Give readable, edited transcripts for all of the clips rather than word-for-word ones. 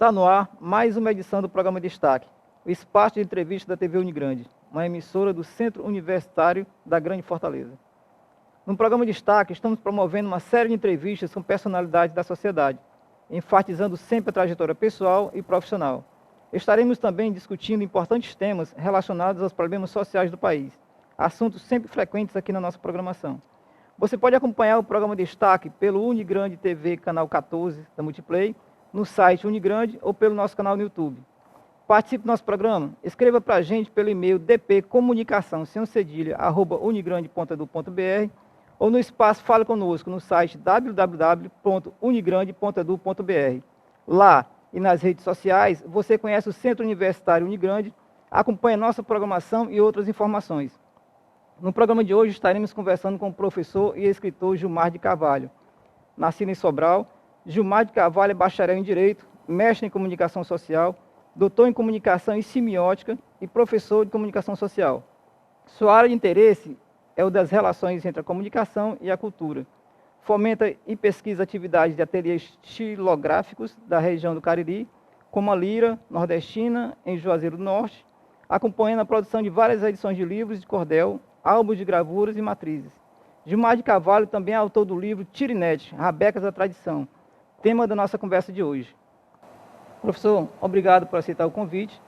Está no ar mais uma edição do programa Destaque, o espaço de entrevista da TV Unigrande, uma emissora do Centro Universitário da Grande Fortaleza. No programa Destaque, estamos promovendo uma série de entrevistas com personalidades da sociedade, enfatizando sempre a trajetória pessoal e profissional. Estaremos também discutindo importantes temas relacionados aos problemas sociais do país, assuntos sempre frequentes aqui na nossa programação. Você pode acompanhar o programa Destaque pelo Unigrande TV, canal 14 da Multiplay, no site Unigrande ou pelo nosso canal no YouTube. Participe do nosso programa, escreva para a gente pelo e-mail dpcomunicação, sem cedilha, @unigrande.edu.br ou no espaço Fala Conosco, no site www.unigrande.edu.br. Lá e nas redes sociais, você conhece o Centro Universitário Unigrande, acompanha nossa programação e outras informações. No programa de hoje estaremos conversando com o professor e escritor Gilmar de Carvalho. Nascido em Sobral, Gilmar de Carvalho é bacharel em Direito, mestre em Comunicação Social, doutor em Comunicação e Semiótica e professor de Comunicação Social. Sua área de interesse é o das relações entre a comunicação e a cultura. Fomenta e pesquisa atividades de ateliês estilográficos da região do Cariri, como a Lira Nordestina, em Juazeiro do Norte, acompanhando a produção de várias edições de livros de cordel, álbuns de gravuras e matrizes. Gilmar de Carvalho também é autor do livro Tirinete, Rabecas da Tradição, tema da nossa conversa de hoje. Professor, obrigado por aceitar o convite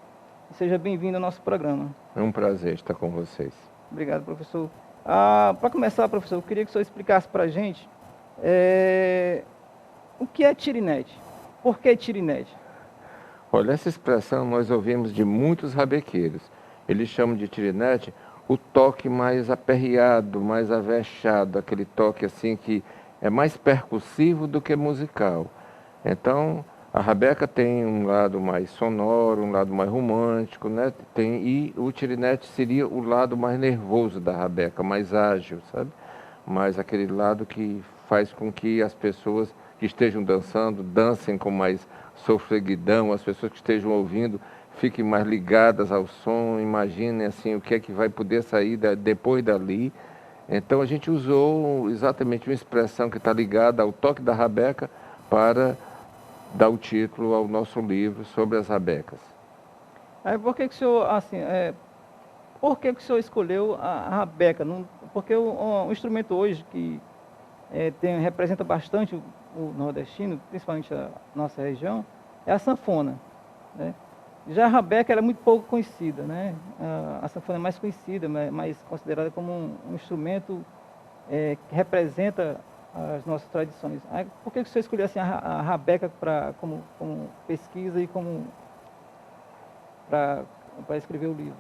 e seja bem-vindo ao nosso programa. É um prazer estar com vocês. Obrigado, professor. Para começar, professor, eu queria que o senhor explicasse para a gente o que é tirinete. Por que tirinete? Olha, essa expressão nós ouvimos de muitos rabequeiros. Eles chamam de tirinete o toque mais aperreado, mais avexado, aquele toque assim que é mais percussivo do que musical. Então, a rabeca tem um lado mais sonoro, um lado mais romântico, né? E o tirinete seria o lado mais nervoso da rabeca, mais ágil, sabe? Mais aquele lado que faz com que as pessoas que estejam dançando, dancem com mais sofreguidão, as pessoas que estejam ouvindo fiquem mais ligadas ao som, imaginem assim o que é que vai poder sair depois dali. Então a gente usou exatamente uma expressão que está ligada ao toque da rabeca para dar o título ao nosso livro sobre as rabecas. Por que o senhor, por que o senhor escolheu a rabeca? Porque o instrumento hoje que representa bastante o nordestino, principalmente a nossa região, é a sanfona, né? Já a rabeca era muito pouco conhecida, né? A sanfona é mais conhecida, mais considerada como um instrumento que representa as nossas tradições. Por que você escolheu assim, a rabeca como pesquisa e para escrever o livro?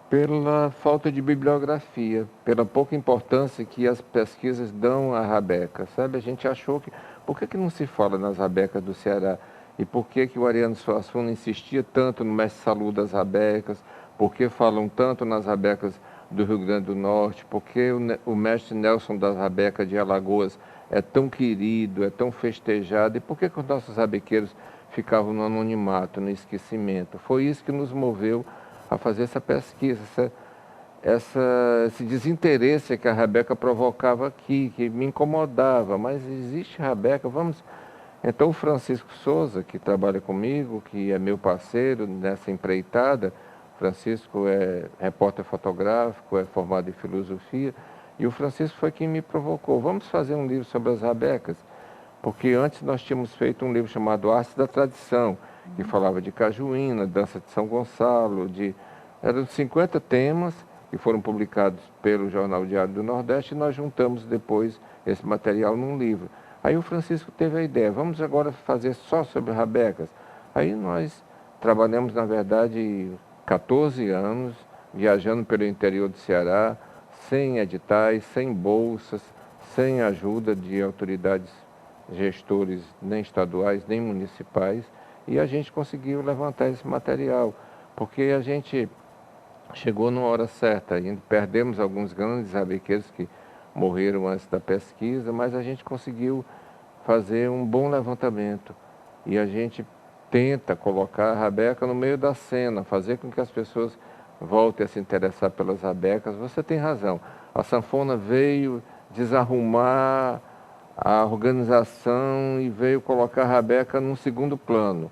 Pela falta de bibliografia, pela pouca importância que as pesquisas dão à rabeca, sabe? A gente achou que... Por que não se fala nas rabecas do Ceará? E por que o Ariano Suassuna insistia tanto no mestre Salu das rabecas? Por que falam tanto nas rabecas do Rio Grande do Norte? Por que o mestre Nelson das rabecas de Alagoas é tão querido, é tão festejado? E por que os nossos rabequeiros ficavam no anonimato, no esquecimento? Foi isso que nos moveu a fazer essa pesquisa, esse desinteresse que a rabeca provocava aqui, que me incomodava. Mas existe rabeca, vamos... Então o Francisco Souza, que trabalha comigo, que é meu parceiro nessa empreitada, Francisco é repórter fotográfico, é formado em filosofia, e o Francisco foi quem me provocou. Vamos fazer um livro sobre as rabecas, porque antes nós tínhamos feito um livro chamado Arte da Tradição, que falava de cajuína, dança de São Gonçalo, eram 50 temas que foram publicados pelo Jornal Diário do Nordeste, e nós juntamos depois esse material num livro. Aí o Francisco teve a ideia, vamos agora fazer só sobre rabecas. Aí nós trabalhamos, na verdade, 14 anos, viajando pelo interior do Ceará, sem editais, sem bolsas, sem ajuda de autoridades, gestores nem estaduais, nem municipais, e a gente conseguiu levantar esse material, porque a gente chegou numa hora certa, e perdemos alguns grandes rabequeiros que morreram antes da pesquisa, mas a gente conseguiu fazer um bom levantamento. E a gente tenta colocar a rabeca no meio da cena, fazer com que as pessoas voltem a se interessar pelas rabecas. Você tem razão, a sanfona veio desarrumar a organização e veio colocar a rabeca num segundo plano.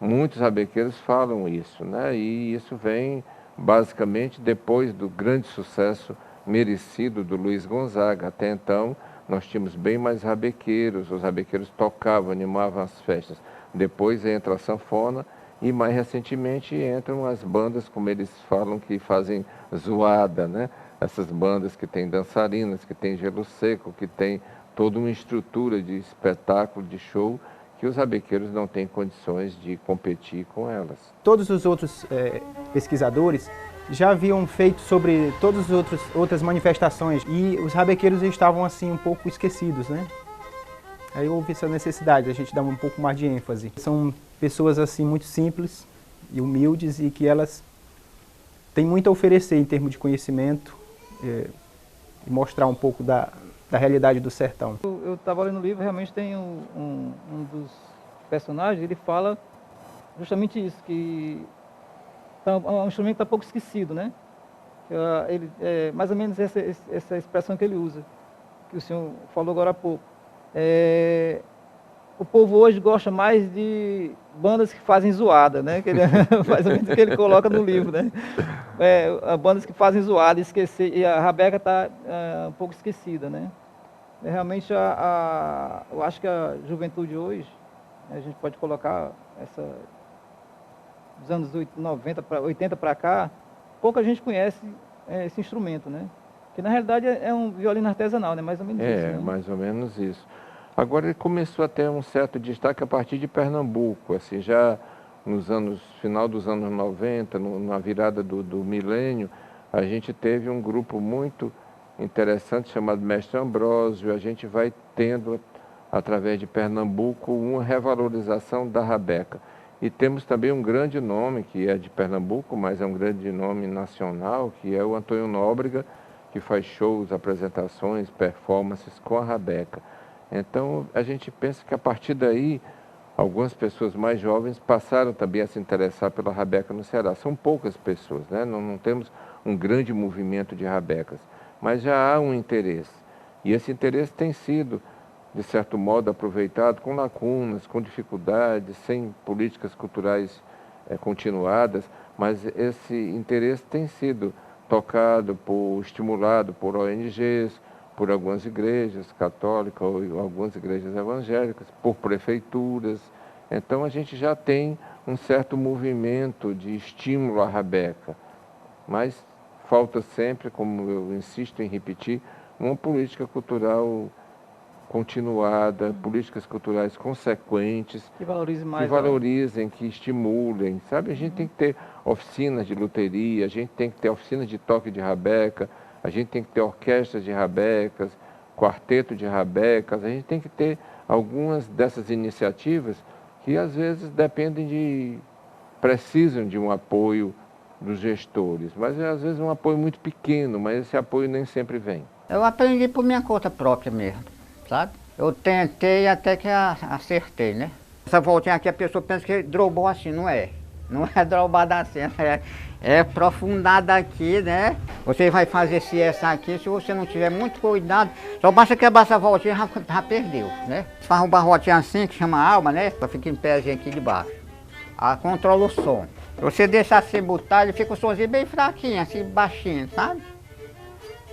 muitos rabequeiros falam isso, né? E isso vem basicamente depois do grande sucesso merecido do Luiz Gonzaga. Até então, nós tínhamos bem mais rabequeiros, os rabequeiros tocavam, animavam as festas. Depois entra a sanfona e mais recentemente entram as bandas, como eles falam, que fazem zoada, né? Essas bandas que têm dançarinas, que têm gelo seco, que têm toda uma estrutura de espetáculo, de show, que os rabequeiros não têm condições de competir com elas. Todos os outros pesquisadores já haviam feito sobre todas as outras manifestações e os rabequeiros estavam assim um pouco esquecidos, né? Aí houve essa necessidade, a gente dar um pouco mais de ênfase. São pessoas assim muito simples e humildes e que elas têm muito a oferecer em termos de conhecimento e mostrar um pouco da realidade do sertão. Eu estava lendo o livro, realmente tem um dos personagens, ele fala justamente isso, que é um instrumento que está pouco esquecido, né? Mais ou menos essa expressão que ele usa, que o senhor falou agora há pouco. O povo hoje gosta mais de bandas que fazem zoada, né? Que mais ou menos o que ele coloca no livro, né? Bandas que fazem zoada, esquecer, e a rabeca está um pouco esquecida, né? Realmente, eu acho que a juventude hoje, a gente pode colocar dos anos 90 para 80 para cá, pouca gente conhece esse instrumento, né? Que na realidade é um violino artesanal, né? Mais ou menos isso, né? Mais ou menos isso. Agora ele começou a ter um certo destaque a partir de Pernambuco, assim, já final dos anos 90, na virada do milênio, a gente teve um grupo muito interessante chamado Mestre Ambrósio. A gente vai tendo, através de Pernambuco, uma revalorização da rabeca. E temos também um grande nome, que é de Pernambuco, mas é um grande nome nacional, que é o Antônio Nóbrega, que faz shows, apresentações, performances com a rabeca. Então, a gente pensa que a partir daí, algumas pessoas mais jovens passaram também a se interessar pela rabeca no Ceará. São poucas pessoas, né? Não temos um grande movimento de rabecas, mas já há um interesse. E esse interesse tem sido, de certo modo, aproveitado com lacunas, com dificuldades, sem políticas culturais continuadas, mas esse interesse tem sido tocado, estimulado por ONGs, por algumas igrejas católicas ou algumas igrejas evangélicas, por prefeituras. Então a gente já tem um certo movimento de estímulo à rabeca, mas falta sempre, como eu insisto em repetir, uma política cultural continuada, políticas culturais consequentes, que valorizem mais, que valorizem, que estimulem, sabe? A gente tem que ter oficinas de luteria, a gente tem que ter oficinas de toque de rabeca, a gente tem que ter orquestras de rabecas, quarteto de rabecas, a gente tem que ter algumas dessas iniciativas que às vezes precisam de um apoio dos gestores, mas é às vezes um apoio muito pequeno, mas esse apoio nem sempre vem. Eu aprendi por minha conta própria mesmo, sabe? Eu tentei até que acertei, né? Essa voltinha aqui a pessoa pensa que drobou assim, não é. Não é drobada assim, é aprofundada aqui, né? Você vai fazer essa aqui, se você não tiver muito cuidado, só basta quebrar essa voltinha já perdeu, né? Faz um barrotinho assim, que chama alma, né? Só fica em pézinho aqui de baixo. Controla o som. Se você deixar assim botar, ele fica o somzinho bem fraquinho, assim, baixinho, sabe?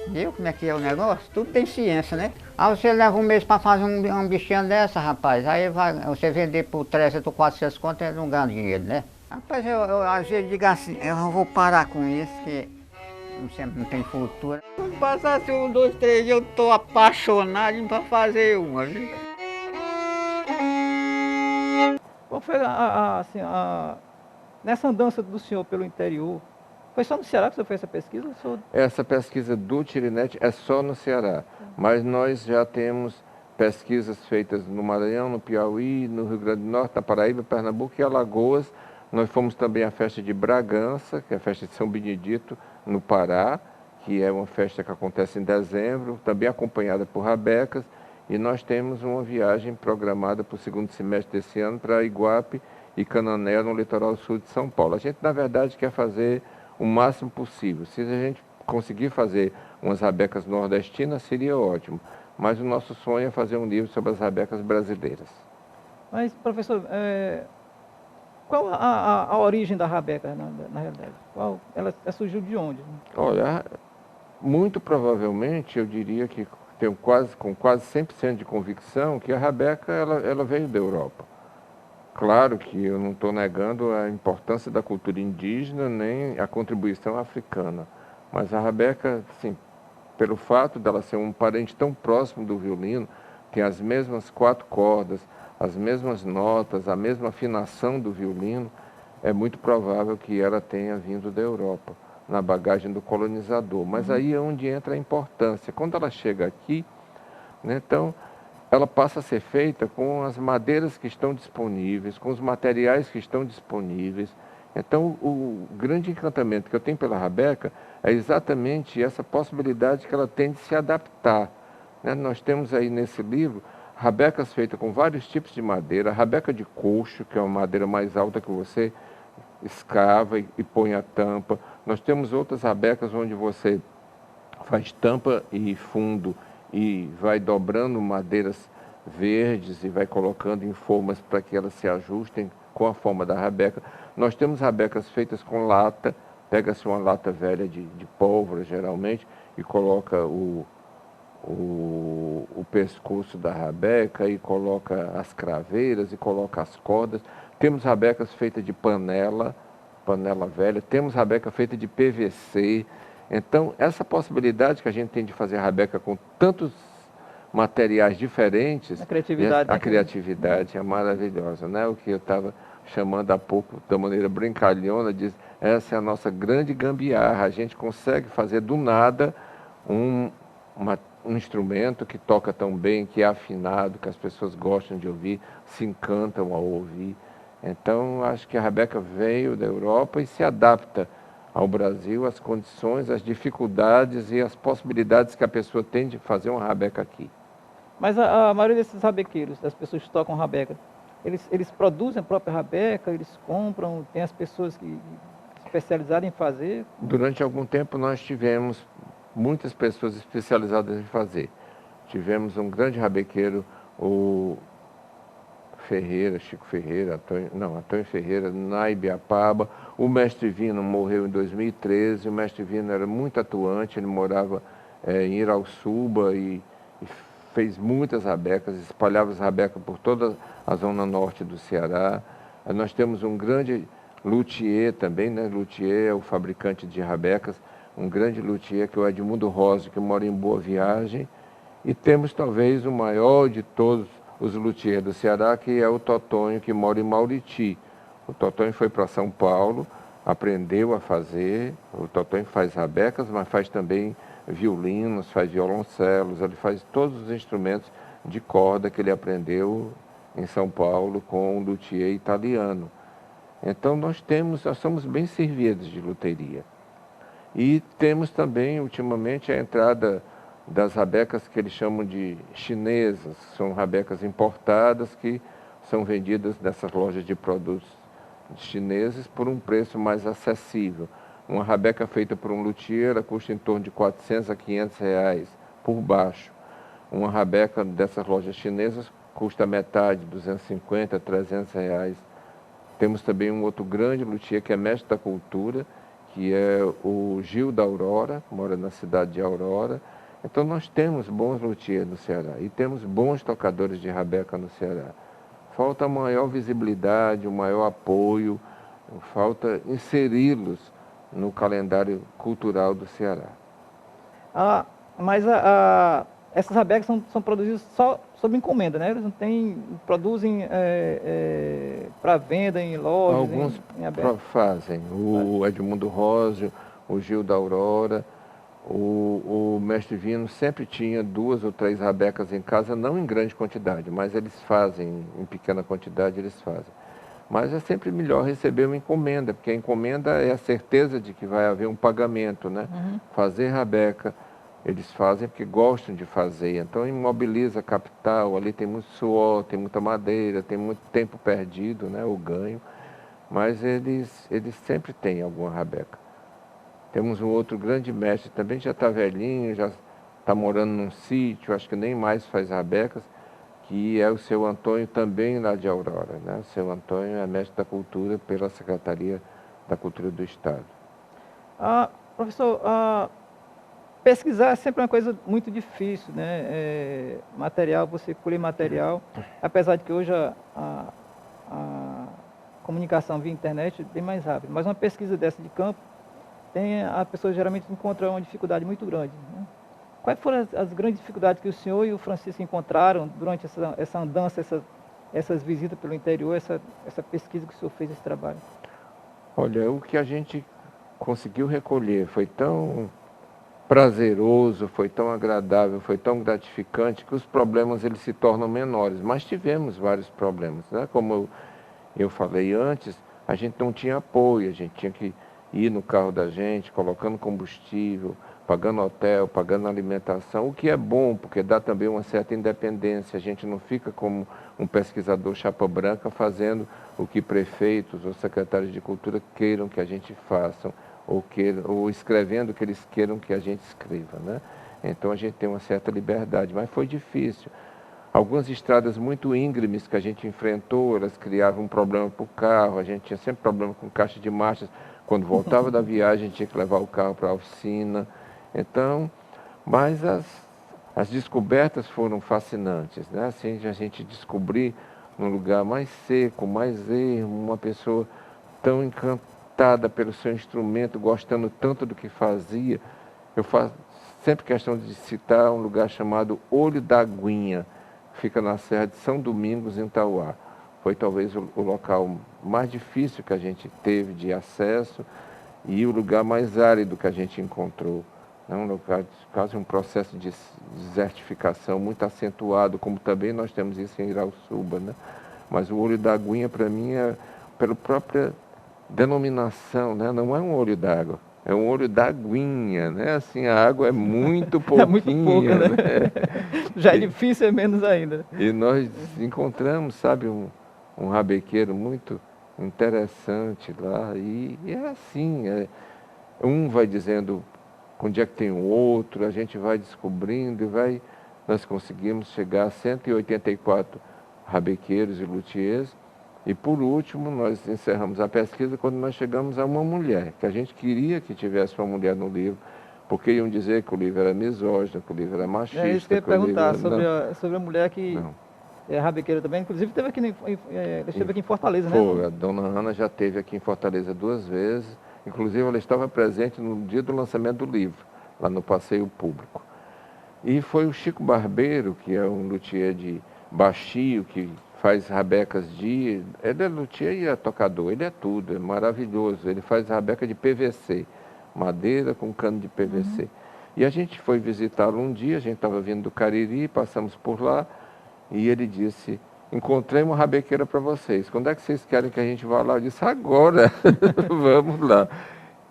Viu como é que é o negócio? Tudo tem ciência, né? Aí você leva um mês para fazer um bichinho dessa, rapaz. Aí você vender por 300 ou 400 conto, não ganha dinheiro, né? Rapaz, eu às vezes digo assim, eu vou parar com isso, que não tem futuro. Quando passar assim 1, 2, 3 dias, eu tô apaixonado para fazer uma, viu? Qual foi nessa andança do senhor pelo interior, foi só no Ceará que você fez essa pesquisa? Essa pesquisa do Tirinete é só no Ceará, mas nós já temos pesquisas feitas no Maranhão, no Piauí, no Rio Grande do Norte, na Paraíba, Pernambuco e Alagoas. Nós fomos também à festa de Bragança, que é a festa de São Benedito, no Pará, que é uma festa que acontece em dezembro, também acompanhada por rabecas, e nós temos uma viagem programada para o segundo semestre desse ano para Iguape e Cananéia, no litoral sul de São Paulo. A gente, na verdade, quer fazer o máximo possível. Se a gente conseguir fazer umas rabecas nordestinas, seria ótimo, mas o nosso sonho é fazer um livro sobre as rabecas brasileiras. Mas, professor, Qual a origem da rabeca, na realidade? Ela surgiu de onde? Olha, muito provavelmente eu diria que tenho com quase 100% de convicção que a rabeca ela veio da Europa. Claro que eu não estou negando a importância da cultura indígena nem a contribuição africana, mas a rabeca, sim, pelo fato dela ser um parente tão próximo do violino, tem as mesmas 4 cordas, as mesmas notas, a mesma afinação do violino, é muito provável que ela tenha vindo da Europa, na bagagem do colonizador. Mas aí é onde entra a importância. Quando ela chega aqui, né, então, ela passa a ser feita com as madeiras que estão disponíveis, com os materiais que estão disponíveis. Então, o grande encantamento que eu tenho pela rabeca é exatamente essa possibilidade que ela tem de se adaptar, né? Nós temos aí nesse livro rabecas feitas com vários tipos de madeira, a rabeca de coxo, que é uma madeira mais alta que você escava e põe a tampa. Nós temos outras rabecas onde você faz tampa e fundo e vai dobrando madeiras verdes e vai colocando em formas para que elas se ajustem com a forma da rabeca. Nós temos rabecas feitas com lata, pega-se uma lata velha de pólvora, geralmente, e coloca o pescoço da rabeca e coloca as craveiras e coloca as cordas. Temos rabecas feitas de panela velha, temos rabeca feita de PVC. Então, essa possibilidade que a gente tem de fazer rabeca com tantos materiais diferentes, A criatividade. a criatividade é maravilhosa, né? O que eu estava chamando há pouco, da maneira brincalhona, diz, essa é a nossa grande gambiarra. A gente consegue fazer do nada um instrumento que toca tão bem, que é afinado, que as pessoas gostam de ouvir, se encantam ao ouvir. Então, acho que a rabeca veio da Europa e se adapta ao Brasil, as condições, as dificuldades e as possibilidades que a pessoa tem de fazer uma rabeca aqui. Mas a maioria desses rabequeiros, das pessoas que tocam rabeca, eles produzem a própria rabeca, eles compram, tem as pessoas que especializadas em fazer? Durante algum tempo nós tivemos muitas pessoas especializadas em fazer. Tivemos um grande rabequeiro, o Chico Ferreira, Antônio Ferreira, na Ibiapaba. O mestre Vino morreu em 2013, o mestre Vino era muito atuante, ele morava em Irauçuba e fez muitas rabecas, espalhava as rabecas por toda a zona norte do Ceará. Nós temos um grande luthier também, né? Luthier é o fabricante de rabecas, um grande luthier que é o Edmundo Rosa, que mora em Boa Viagem. E temos talvez o maior de todos os luthiers do Ceará, que é o Totonho, que mora em Mauriti. O Totonho foi para São Paulo, aprendeu a fazer. O Totonho faz rabecas, mas faz também violinos, faz violoncelos, ele faz todos os instrumentos de corda que ele aprendeu em São Paulo com um luthier italiano. Então nós somos bem servidos de luteria. E temos também, ultimamente, a entrada das rabecas que eles chamam de chinesas. São rabecas importadas que são vendidas nessas lojas de produtos chineses por um preço mais acessível. Uma rabeca feita por um luthier custa em torno de 400 a 500 reais por baixo. Uma rabeca dessas lojas chinesas custa metade, 250 a 300 reais. Temos também um outro grande luthier que é mestre da cultura, que é o Gil da Aurora, mora na cidade de Aurora. Então nós temos bons luthiers no Ceará e temos bons tocadores de rabeca no Ceará. Falta maior visibilidade, um maior apoio, falta inseri-los no calendário cultural do Ceará. Mas essas rabecas são produzidas só sob encomenda, né? Eles não produzem para venda em lojas, Alguns em aberto. fazem. O Edmundo Rosa, o Gil da Aurora, o mestre Vino sempre tinha 2 ou 3 rabecas em casa, não em grande quantidade, mas eles fazem, em pequena quantidade eles fazem. Mas é sempre melhor receber uma encomenda, porque a encomenda é a certeza de que vai haver um pagamento, né? Uhum. Fazer rabeca, eles fazem porque gostam de fazer, então imobiliza capital, ali tem muito suor, tem muita madeira, tem muito tempo perdido, né? O ganho, mas eles sempre têm alguma rabeca. Temos um outro grande mestre também, já está velhinho, já está morando num sítio, acho que nem mais faz rabecas, que é o seu Antônio também lá de Aurora, né? O seu Antônio é mestre da cultura pela Secretaria da Cultura do Estado. Professor, pesquisar é sempre uma coisa muito difícil, né? Material, você colher material, apesar de que hoje a comunicação via internet é bem mais rápida, mas uma pesquisa dessa de campo, a pessoa geralmente encontra uma dificuldade muito grande, né? Quais foram as grandes dificuldades que o senhor e o Francisco encontraram durante essa andança, essas visitas pelo interior, essa pesquisa que o senhor fez, esse trabalho? Olha, o que a gente conseguiu recolher foi tão prazeroso, foi tão agradável, foi tão gratificante que os problemas eles se tornam menores. Mas tivemos vários problemas, né? Como eu falei antes, a gente não tinha apoio, a gente tinha que ir no carro da gente, colocando combustível, pagando hotel, pagando alimentação, o que é bom, porque dá também uma certa independência. A gente não fica como um pesquisador chapa branca fazendo o que prefeitos ou secretários de cultura queiram que a gente faça, ou escrevendo o que eles queiram que a gente escreva, né? Então a gente tem uma certa liberdade, mas foi difícil. Algumas estradas muito íngremes que a gente enfrentou, elas criavam um problema para o carro, a gente tinha sempre problema com caixa de marchas. Quando voltava da viagem, a gente tinha que levar o carro para a oficina. Então, mas as descobertas foram fascinantes, né? Assim, a gente descobrir num lugar mais seco, mais ermo, uma pessoa tão encantada pelo seu instrumento, gostando tanto do que fazia. Eu faço sempre questão de citar um lugar chamado Olho da Aguinha, fica na Serra de São Domingos, em Tauá. Foi talvez o local mais difícil que a gente teve de acesso e o lugar mais árido que a gente encontrou. É um lugar, quase um processo de desertificação muito acentuado, como também nós temos isso em Irauçuba, né? Mas o Olho da Aguinha, para mim, pela própria denominação, né? Não é um olho d'água, é um olho da aguinha, né? Assim, a água é muito pouquinha, É muito pouca, né? Já é difícil, é menos ainda. E nós encontramos, sabe, um rabequeiro muito interessante lá, e é assim, um vai dizendo onde é que tem o outro, a gente vai descobrindo e nós conseguimos chegar a 184 rabequeiros e luthiers, e por último nós encerramos a pesquisa quando nós chegamos a uma mulher, que a gente queria que tivesse uma mulher no livro, porque iam dizer que o livro era misógino, que o livro era machista. É isso que eu ia perguntar, era... sobre a mulher que é rabequeira também, inclusive esteve aqui em Fortaleza, né? Foi, a dona Ana já esteve aqui em Fortaleza 2 vezes, inclusive ela estava presente no dia do lançamento do livro, lá no Passeio Público. E foi o Chico Barbeiro, que é um luthier de baixio, que faz rabecas ele é luthier e é tocador, ele é tudo, é maravilhoso, ele faz rabeca de PVC, madeira com cano de PVC. E a gente foi visitá-lo um dia, a gente estava vindo do Cariri, passamos por lá, e ele disse: encontrei uma rabequeira para vocês, quando é que vocês querem que a gente vá lá? Eu disse: agora, vamos lá.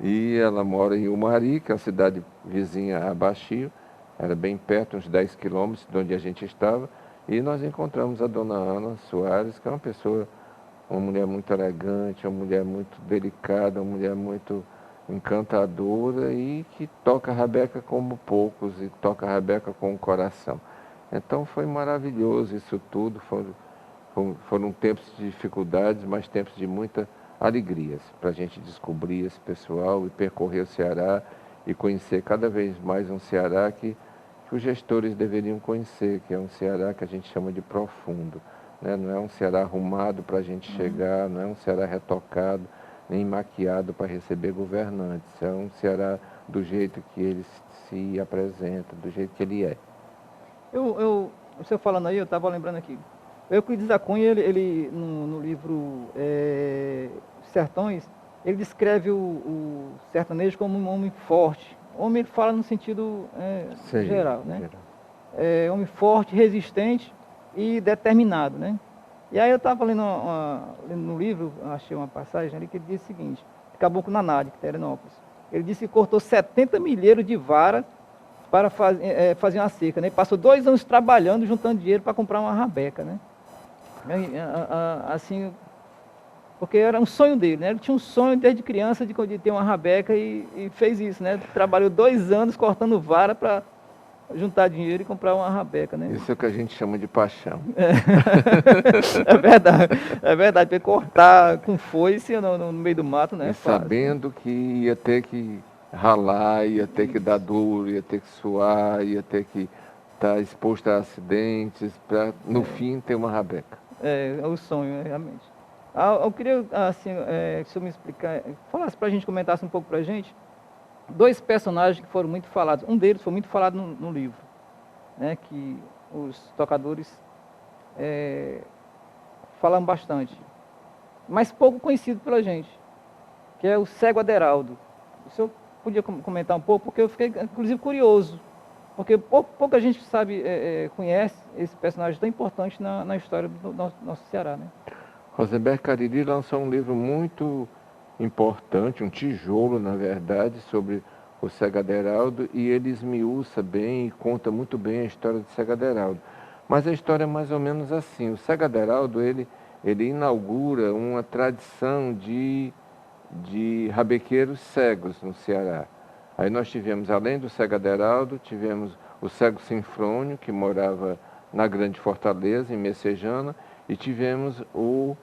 E ela mora em Umari, que é a cidade vizinha a Baixio, era bem perto, uns 10 quilômetros de onde a gente estava, e nós encontramos a dona Ana Soares, que é uma mulher muito elegante, uma mulher muito delicada, uma mulher muito encantadora e que toca rabeca como poucos e toca rabeca com o coração. Então foi maravilhoso isso tudo, foram tempos de dificuldades, mas tempos de muita alegrias para a gente descobrir esse pessoal e percorrer o Ceará e conhecer cada vez mais um Ceará que os gestores deveriam conhecer, que é um Ceará que a gente chama de profundo, né? Não é um Ceará arrumado para a gente chegar, não é um Ceará retocado, nem maquiado para receber governantes, é um Ceará do jeito que ele se apresenta, do jeito que ele é. O senhor falando aí, eu estava lembrando aqui, Euclides da Cunha, ele no livro Sertões, ele descreve o sertanejo como um homem forte. Homem, ele fala no sentido geral, né? Homem forte, resistente e determinado, né? E aí eu estava lendo no livro, achei uma passagem ali que ele diz o seguinte: Caboclo Naná, de Terenópolis. Ele disse que cortou 70 milheiros de vara para fazer uma cerca, né? Passou 2 anos trabalhando, juntando dinheiro para comprar uma rabeca, né? Assim, porque era um sonho dele, né? Ele tinha um sonho desde criança de ter uma rabeca e fez isso, né? Trabalhou 2 anos cortando vara para juntar dinheiro e comprar uma rabeca, né? Isso é o que a gente chama de paixão. É verdade, porque cortar com foice no meio do mato, né? E sabendo que ia ter que ralar, ia ter que dar duro, ia ter que suar, ia ter que estar exposto a acidentes, para no fim ter uma rabeca. É o sonho, realmente. Eu queria, assim, que o senhor me explicar, falasse para a gente, comentasse um pouco para a gente, dois personagens que foram muito falados. Um deles foi muito falado no livro, né, que os tocadores falam bastante, mas pouco conhecido pela gente, que é o cego Aderaldo. O senhor podia comentar um pouco, porque eu fiquei, inclusive, curioso, porque pouca gente sabe, conhece esse personagem tão importante na história do nosso Ceará, né? Rosenberg Cariri lançou um livro muito importante, um tijolo, na verdade, sobre o cego Aderaldo, e ele esmiuça bem e conta muito bem a história do cego Aderaldo. Mas a história é mais ou menos assim. O cego Aderaldo, ele inaugura uma tradição de rabequeiros cegos no Ceará. Aí nós tivemos, além do cego Aderaldo, tivemos o cego Sinfrônio, que morava na Grande Fortaleza, em Messejana, e tivemos o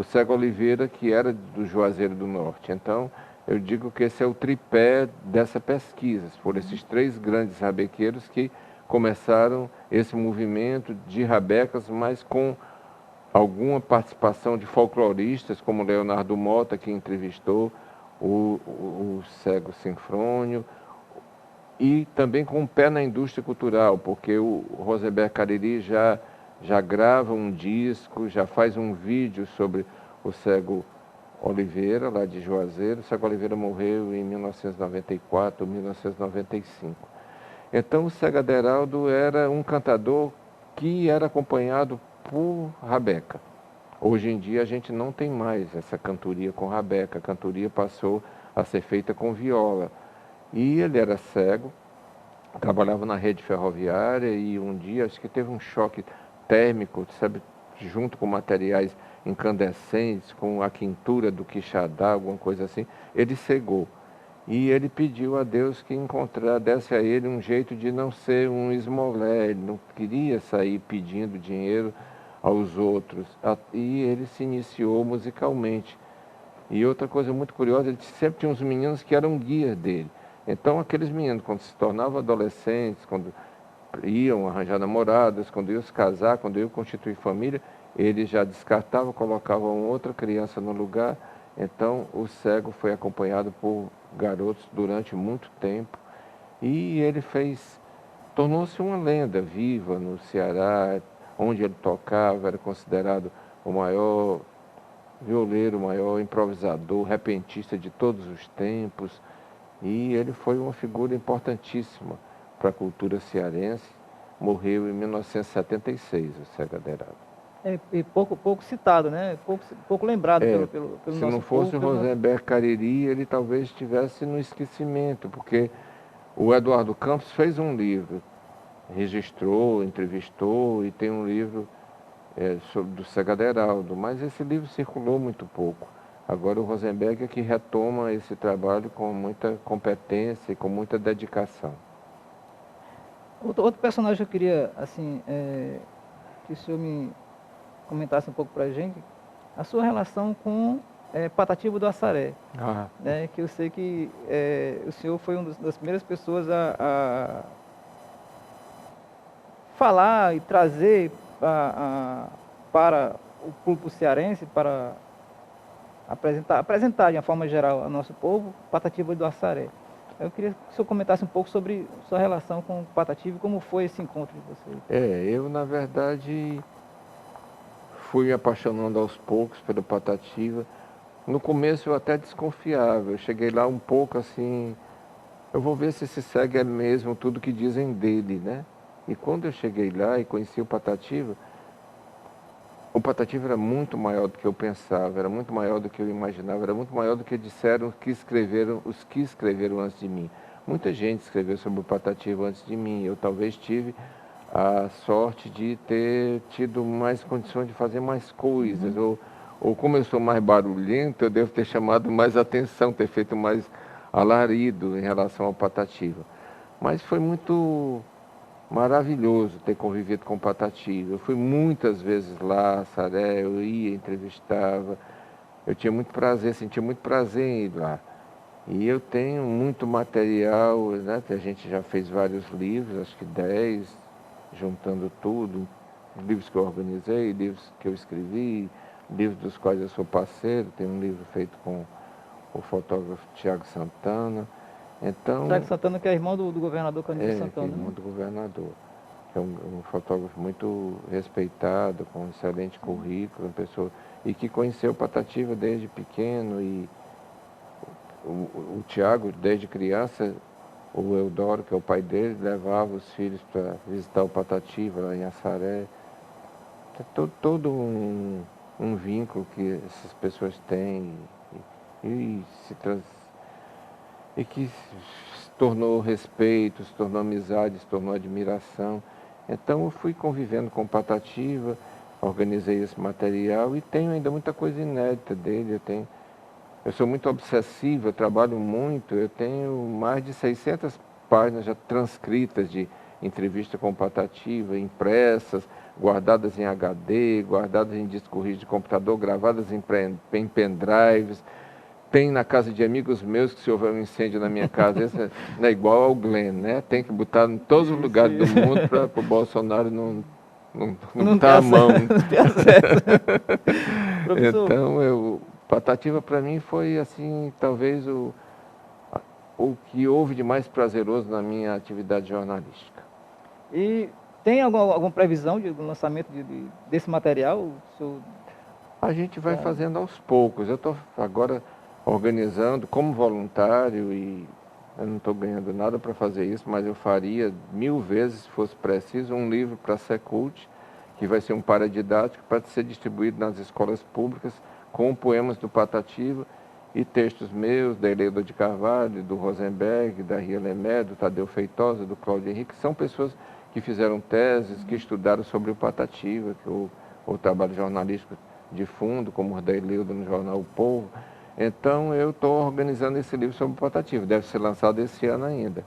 cego Oliveira, que era do Juazeiro do Norte. Então, eu digo que esse é o tripé dessa pesquisa. Foram esses três grandes rabequeiros que começaram esse movimento de rabecas, mas com alguma participação de folcloristas, como Leonardo Mota, que entrevistou o cego Sinfrônio, e também com o pé na indústria cultural, porque o Rosenberg Cariri já grava um disco, já faz um vídeo sobre o cego Oliveira, lá de Juazeiro. O cego Oliveira morreu em 1994, 1995. Então o cego Aderaldo era um cantador que era acompanhado por rabeca. Hoje em dia a gente não tem mais essa cantoria com rabeca, a cantoria passou a ser feita com viola. E ele era cego, trabalhava na rede ferroviária e um dia acho que teve um choque térmico, sabe, junto com materiais incandescentes, com a quintura do quixadá, alguma coisa assim, ele cegou. E ele pediu a Deus que desse a ele um jeito de não ser um esmolé, ele não queria sair pedindo dinheiro aos outros. E ele se iniciou musicalmente. E outra coisa muito curiosa, ele sempre tinha uns meninos que eram guias dele. Então aqueles meninos, quando se tornavam adolescentes, quando iam arranjar namoradas, quando iam se casar, quando iam constituir família, ele já descartava, colocava outra criança no lugar. Então o cego foi acompanhado por garotos durante muito tempo e ele tornou-se uma lenda viva no Ceará, onde ele tocava, era considerado o maior violeiro, o maior improvisador, repentista de todos os tempos, e ele foi uma figura importantíssima para a cultura cearense. Morreu em 1976, o cego Aderaldo. E pouco citado, né? Pouco lembrado pelo nosso povo. Se não fosse o Rosenberg Cariri, ele talvez estivesse no esquecimento, porque o Eduardo Campos fez um livro, registrou, entrevistou, e tem um livro do cego Aderaldo, mas esse livro circulou muito pouco. Agora o Rosenberg é que retoma esse trabalho com muita competência e com muita dedicação. Outro personagem que eu queria, assim, que o senhor me comentasse um pouco para a gente, a sua relação com Patativa do Assaré, né, que eu sei que o senhor foi uma das primeiras pessoas a falar e trazer para o público cearense, para apresentar de uma forma geral ao nosso povo, Patativa do Assaré. Eu queria que o senhor comentasse um pouco sobre sua relação com o Patativa e como foi esse encontro de vocês. Eu, na verdade, fui me apaixonando aos poucos pelo Patativa. No começo eu até desconfiava, eu cheguei lá um pouco assim, eu vou ver se esse cego é mesmo tudo que dizem dele, né? E quando eu cheguei lá e conheci o Patativa era muito maior do que eu pensava, era muito maior do que eu imaginava, era muito maior do que disseram os que escreveram antes de mim. Muita gente escreveu sobre o Patativa antes de mim, eu talvez tive a sorte de ter tido mais condições de fazer mais coisas, ou como eu sou mais barulhento, eu devo ter chamado mais atenção, ter feito mais alarido em relação ao Patativa. Mas foi muito maravilhoso ter convivido com Patativa. Eu fui muitas vezes lá, Saré, eu ia, entrevistava. Eu tinha muito prazer, sentia muito prazer em ir lá. E eu tenho muito material, né? A gente já fez vários livros, acho que 10, juntando tudo. Livros que eu organizei, livros que eu escrevi, livros dos quais eu sou parceiro. Tem um livro feito com o fotógrafo Tiago Santana. Então, Tiago Santana, que é irmão do governador Candido Santana. que é irmão do governador. É um fotógrafo muito respeitado, com um excelente currículo, uma pessoa, e que conheceu Patativa desde pequeno. E o Tiago, desde criança, o Eudoro, que é o pai dele, levava os filhos para visitar o Patativa lá em Assaré. É todo um vínculo que essas pessoas têm e que se tornou respeito, se tornou amizade, se tornou admiração. Então eu fui convivendo com Patativa, organizei esse material e tenho ainda muita coisa inédita dele. Eu sou muito obsessivo, eu trabalho muito, eu tenho mais de 600 páginas já transcritas de entrevista com Patativa, impressas, guardadas em HD, guardadas em disco rígido de computador, gravadas em pendrives. Tem na casa de amigos meus que se houver um incêndio na minha casa, esse não é igual ao Glenn, né? Tem que botar em todos os lugares do mundo para o Bolsonaro não botar a mão. Então, Patativa para mim foi assim, talvez o que houve de mais prazeroso na minha atividade jornalística. E tem alguma previsão do lançamento desse material? A gente vai fazendo aos poucos. Eu estou agora organizando como voluntário e eu não estou ganhando nada para fazer isso, mas eu faria 1000 vezes, se fosse preciso, um livro para a Secult, que vai ser um paradidático para ser distribuído nas escolas públicas, com poemas do Patativa e textos meus, da Helena de Carvalho, do Rosenberg, da Ria Lemé, do Tadeu Feitosa, do Cláudio Henrique, que são pessoas que fizeram teses, que estudaram sobre o Patativa, que o trabalho jornalístico de fundo, como o da Helena no jornal O Povo. Então eu estou organizando esse livro sobre o Patativa, deve ser lançado esse ano ainda.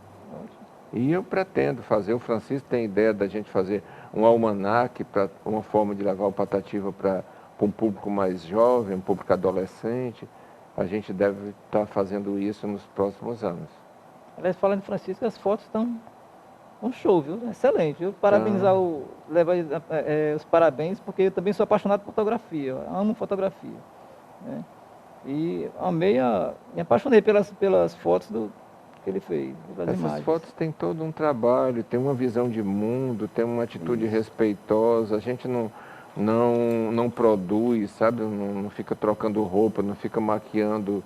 E eu pretendo fazer, o Francisco tem ideia da gente fazer um almanaque, para uma forma de levar o Patativa para um público mais jovem, um público adolescente. A gente deve estar fazendo isso nos próximos anos. Aliás, falando de Francisco, as fotos estão um show, viu? Excelente, viu? Parabenizar, levar os parabéns, porque eu também sou apaixonado por fotografia, eu amo fotografia, né? E me apaixonei pelas fotos que ele fez, pelas Essas imagens. fotos têm todo um trabalho, tem uma visão de mundo, tem uma atitude respeitosa. A gente não produz, sabe? Não fica trocando roupa, não fica maquiando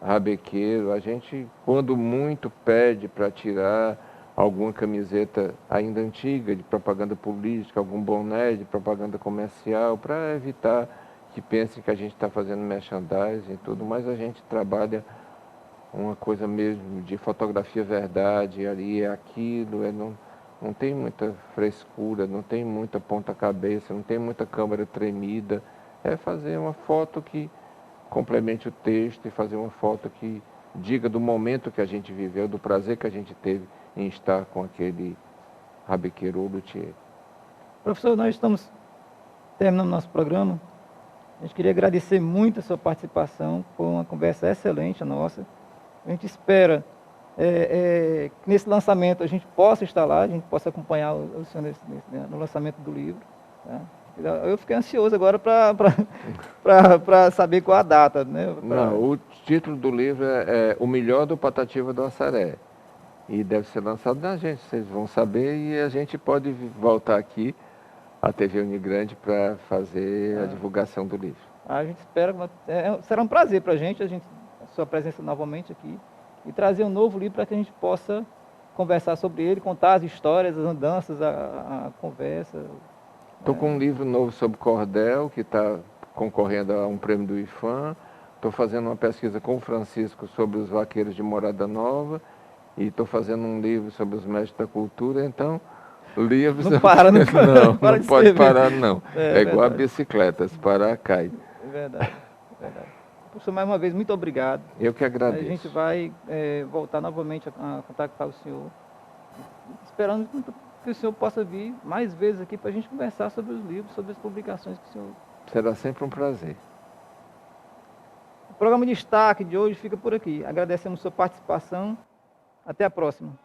rabequeiro. A gente, quando muito, pede para tirar alguma camiseta ainda antiga de propaganda política, algum boné de propaganda comercial, para evitar que pensem que a gente está fazendo merchandising e tudo, mas a gente trabalha uma coisa mesmo de fotografia verdade, ali é aquilo, não tem muita frescura, não tem muita ponta-cabeça, não tem muita câmera tremida. É fazer uma foto que complemente o texto e fazer uma foto que diga do momento que a gente viveu, do prazer que a gente teve em estar com aquele rabequeiro ou luthier. Professor, nós estamos terminando nosso programa. A gente queria agradecer muito a sua participação, foi uma conversa excelente a nossa. A gente espera que nesse lançamento a gente possa estar lá, a gente possa acompanhar o senhor no lançamento do livro. Tá? Eu fiquei ansioso agora para saber qual a data. Né? Não, o título do livro é O Melhor do Patativa do Assaré. E deve ser lançado na gente, vocês vão saber, e a gente pode voltar aqui à TV Unigrande para fazer a divulgação do livro. A gente espera, será um prazer para a gente, a sua presença novamente aqui, e trazer um novo livro para que a gente possa conversar sobre ele, contar as histórias, as andanças, a conversa. Estou com um livro novo sobre cordel, que está concorrendo a um prêmio do IFAM. Estou fazendo uma pesquisa com o Francisco sobre os vaqueiros de Morada Nova. E estou fazendo um livro sobre os mestres da cultura. Então, livros... Não para, não pode parar, não. É igual a bicicleta, se parar, cai. É verdade, é verdade. Professor, mais uma vez, muito obrigado. Eu que agradeço. A gente vai voltar novamente a contactar o senhor, esperando que o senhor possa vir mais vezes aqui para a gente conversar sobre os livros, sobre as publicações que o senhor... Será sempre um prazer. O programa de destaque de hoje fica por aqui. Agradecemos sua participação. Até a próxima.